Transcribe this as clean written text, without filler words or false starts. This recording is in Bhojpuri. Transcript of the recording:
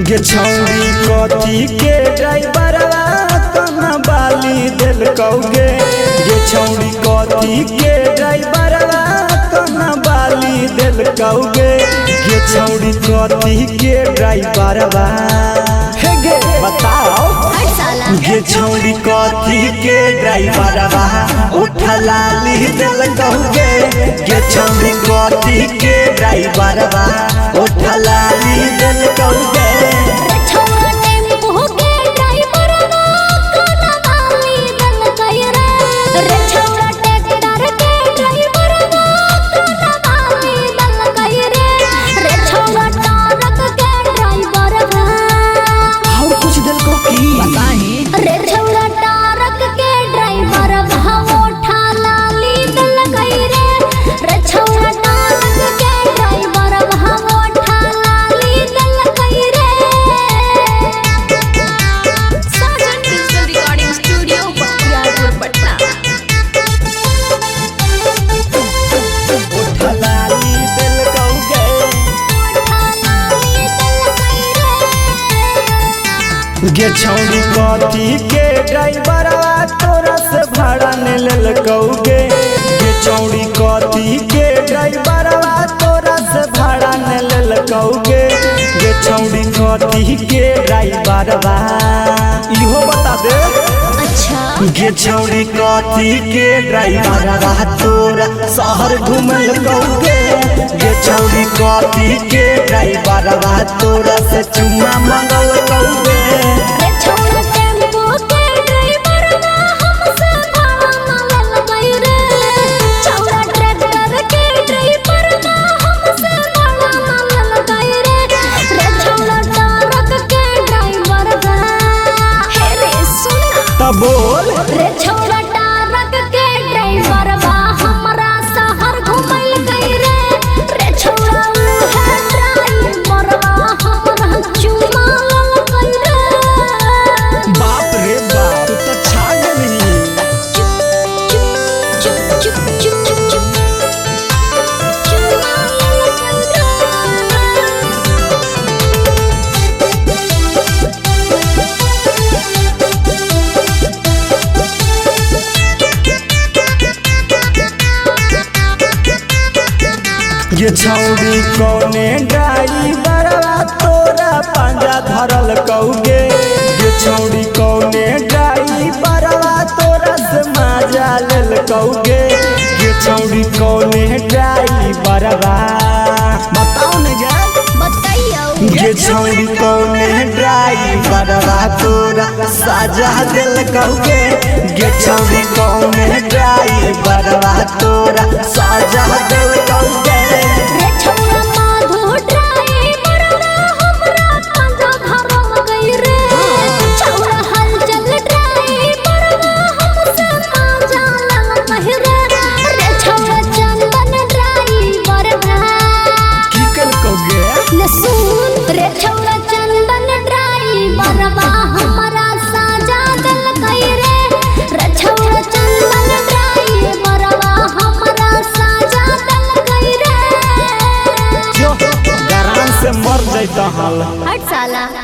गे छौरी कथी के ड्राइवरवा कना बाली दिल कौगे गे छौरी कथी के ड्राइवरवा कना बाली दिल कौगे गे छौरी कथी के ड्राइवरवा हे गे बताओ गे छौरी कथी के ड्राइवरवा उठला ली दिल कौगे गे छौरी कथी के ड्राइवरवा उठला ली दिल कौगे गे छौरी कथी के ड्राइवरवा तोरा से भाड़ा ने लेल कौगे गे छौरी कथी के ड्राइवरवा तोरा से भाड़ा ने लेल कौगे गे छौरी कथी के ड्राइवरवा इहो बता दे। अच्छा गे छौरी कथी के ड्राइवरवा तोरा शहर घूमल कौगे गे छौरी कथी के ड्राइवरवा तोरा से चुम्मा मंगल कौगे बोल रे छौरा टारक के ड्राइवर बा हमरा शहर घुमैल गई रे छौरा है ड्राइवर बा हमरा चुमा लल गई रे बाप रे बाप तू तो छा गई चुप चुप चुप चुप चुप चुमा लल ये छौरी कौने ड्राइवरवा तोरा पंजा धरल कौगे ये छौरी कौने ड्राइवरवा तोरा से मजा लेल कौगे ये छौरी कौने ड्राइवरवा बताओ न जा बताइयो ये छौरी कौने ड्राइवरवा तोरा साजा दिल कौगे ये छौरी कौने ड्राइवरवा तोरा साजा दिल कौगे रे छौरा माधु ड्राइवर हमरा पंजा धरम गई रे छौरा हलचल ड्राइवर हमसे मजा लल गई रे छौरा चंदन ड्राइवर की कल कौगे ले सुन रे छौरा चंदन ड्राइवर हमरा साजा दिल गई रे छौरा चंदन ड्राइवर हमरा साजा दिल गई रे गरान से मर जाता हाल हट साला।